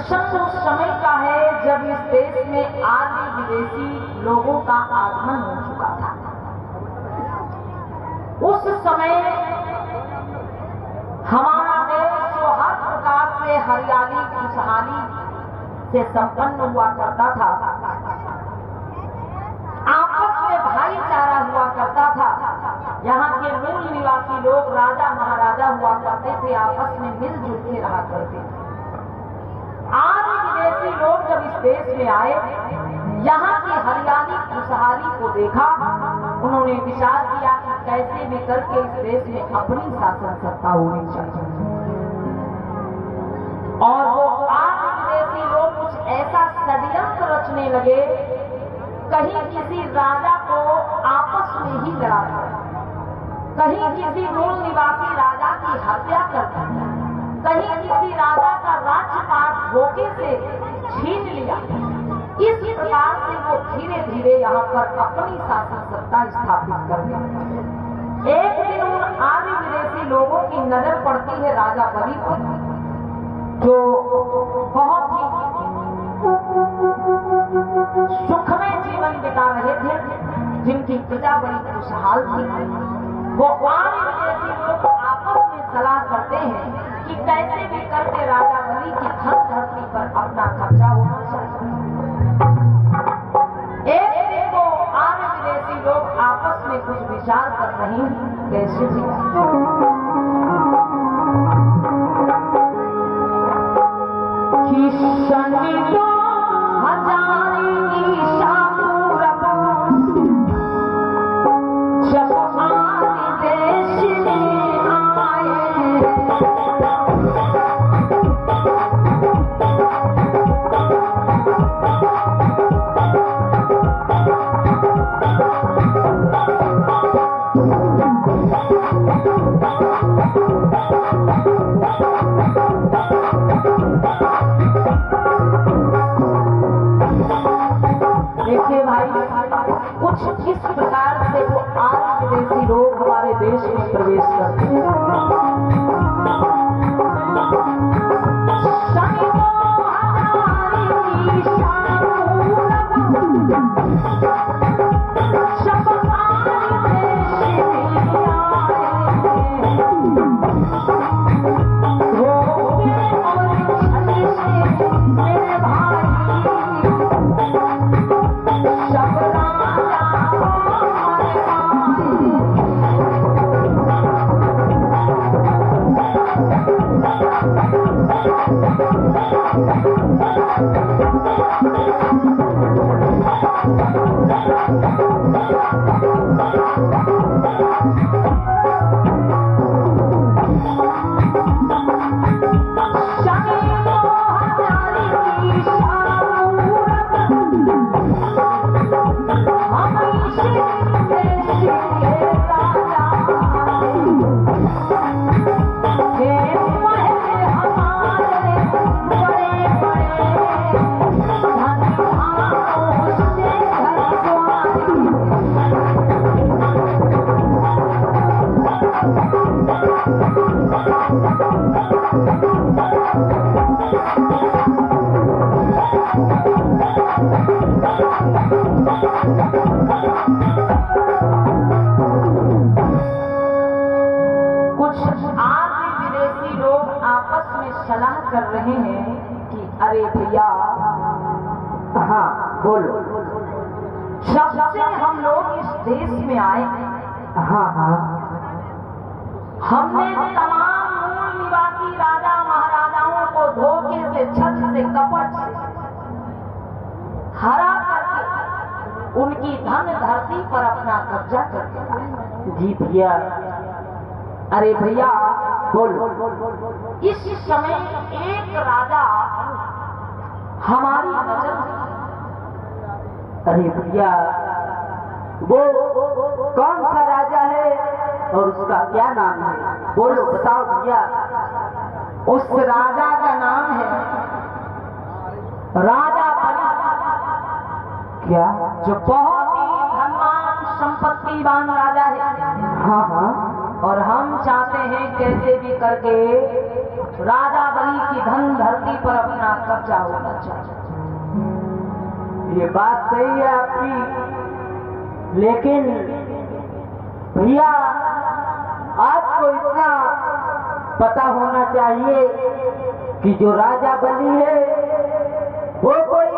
प्रसंग उस समय का है जब इस देश में आर्य विदेशी लोगों का आगमन हो चुका था। उस समय हमारा देश जो हर प्रकार से हरियाली खुशहाली से संपन्न हुआ करता था, आपस में भाईचारा हुआ करता था। यहाँ के मूल निवासी लोग राजा महाराजा हुआ करते थे, आपस में मिलजुल के रहा करते थे। आर्य विदेशी लोग जब इस देश में आए, यहाँ की हरियाली खुशहाली को देखा, उन्होंने विचार किया कि कैसे भी करके इस देश में अपनी शासन सत्ता होनी चाहिए। और वो आर्य विदेशी लोग कुछ ऐसा षड्यंत्र रचने लगे, कहीं किसी राजा को आपस में ही लड़ा दिया, कहीं किसी मूल निवासी राजा की हत्या कर दी, कहीं किसी राजा का राजपाट धोखे से छीन लिया। इस प्रकार से वो धीरे धीरे यहाँ पर अपनी शासन सत्ता स्थापित कर दी। एक दिन उन आर्य विदेशी लोगों की नजर पड़ती है राजा बलि पर, जो बहुत ही सुख में जीवन बिता रहे थे, जिनकी प्रजा बड़ी खुशहाल थी। वो आर्य विदेशी लोग आपस में सलाह करते हैं कि कैसे भी करके राजा बलि की धन धरती पर अपना कब्जा होना चाहिए। एक दिन वो आर्य विदेशी लोग आपस में कुछ विचार कर रहे हैं, कैसे भी कुछ इस प्रकार से वो आर्य विदेशी लोग हमारे देश में प्रवेश करते हैं। सलाह कर रहे हैं कि अरे भैया, हाँ बोलो, जब से हम लोग इस देश में आए, हाँ हाँ, हमने तमाम मूल निवासी राजा महाराजाओं को धोखे से, छल से, कपट से हरा करके उनकी धन धरती पर अपना कब्जा कर लिया। जी भैया, अरे भैया बोलो, इस समय एक राजा हमारी नजर, अरे भैया वो कौन सा राजा है और उसका क्या नाम है, बोलो बताओ भैया। उस राजा का नाम है राजा बलि। क्या? जो बहुत ही धनवान संपत्तिवान राजा है। हाँ हाँ। और हम चाहते हैं कैसे भी करके राजा बलि की धन धरती पर अपना कब्जा होना चाहिए। ये बात सही है आपकी, लेकिन भैया आपको इतना पता होना चाहिए कि जो राजा बलि है वो कोई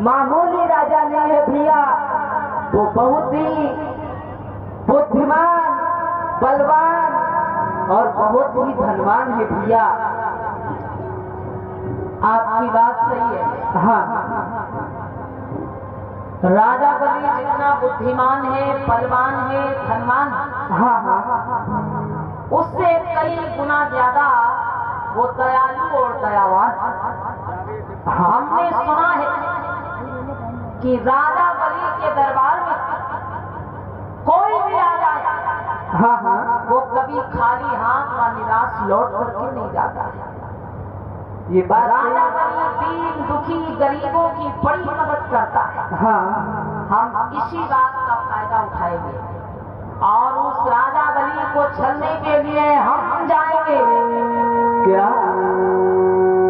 मामूली राजा नहीं है भैया, वो बहुत ही बुद्धिमान, बलवान और बहुत ही धनवान है भैया। आपकी बात सही है। हाँ, राजा बलि जितना बुद्धिमान है, बलवान है, धनवान है, हाँ हाँ, उससे कई गुना ज्यादा वो दयालु और दयावान है। हमने सुना है कि राजा बलि के दरबार में कोई भी आ जाए, हाँ हाँ, वो कभी खाली हाथ व निराश लौट करके नहीं जाता है। ये बात राजा बलि दीन दुखी गरीबों की बड़ी मदद करता है। हाँ, हम इसी बात का फायदा उठाएंगे और उस राजा बलि को छलने के लिए हम जाएंगे। क्या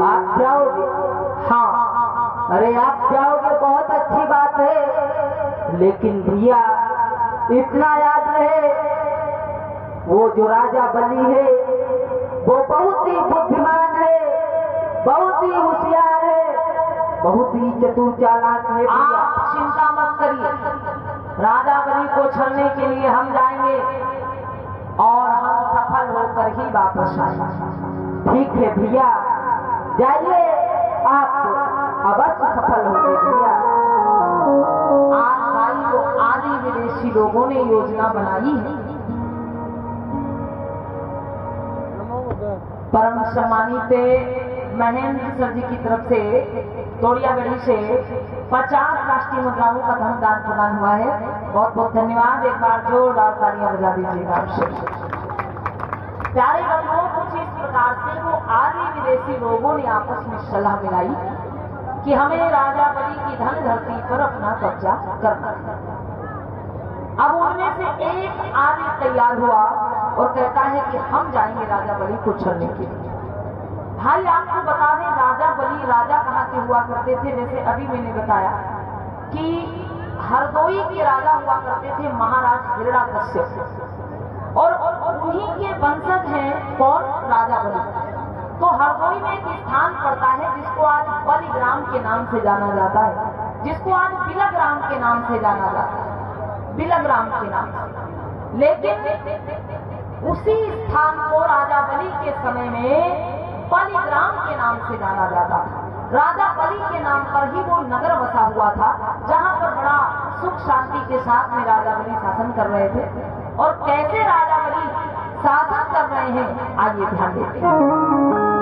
आप जाओगे? हाँ, अरे आप जाओगे, बहुत अच्छी बात है, लेकिन भैया इतना याद रहे, वो जो राजा बलि है वो बहुत ही बुद्धिमान है, बहुत ही होशियार है, बहुत ही चतुर चालाक है भैया। आप चिंता मत करिए, राजा बलि को छलने के लिए हम जाएंगे और हम सफल होकर ही वापस आएंगे। ठीक है भैया, जाइए, आप अवश्य सफल होंगे भैया। आज भाई को आदि विदेशी लोगों ने योजना बनाई है। परम सम्मानित महेंद्र सर जी की तरफ से तोड़ियागढ़ी से 50 राष्ट्रीय मुद्राओं का धन दान प्रदान हुआ है। बहुत बहुत धन्यवाद। एक बार जोरदार तालियां बजा दीजिएगा। प्यारे बंधुओं, कुछ इस प्रकार से वो आदि विदेशी लोगों ने आपस में सलाह मिलाई कि हमें राजा बलि की धन धरती पर अपना कब्जा करना है। अब उनमें से एक आदि तैयार हुआ और कहता है कि हम जाएंगे राजा बलि को छलने के लिए। भाई आपको बता दें, राजा बलि राजा कहाँ के हुआ करते थे। जैसे अभी मैंने बताया कि हरदोई के राजा हुआ करते थे महाराज हिरण्याकश्यप, और उन्हीं के वंशज हैं कौन? राजा बलि। तो हरदोई में एक स्थान पड़ता है जिसको आज बलिग्राम के नाम से जाना जाता है, जिसको आज बिलग्राम के नाम से जाना जाता है, बिलग्राम के नाम से। लेकिन उसी स्थान को राजा बलि के समय में बलिग्राम के नाम से जाना जाता था। राजा बलि के नाम पर ही वो नगर बसा हुआ था, जहां पर बड़ा सुख शांति के साथ में राजा बलि शासन कर रहे थे। और कैसे राजा बलि शासन कर रहे हैं, आइए ध्यान देते हैं।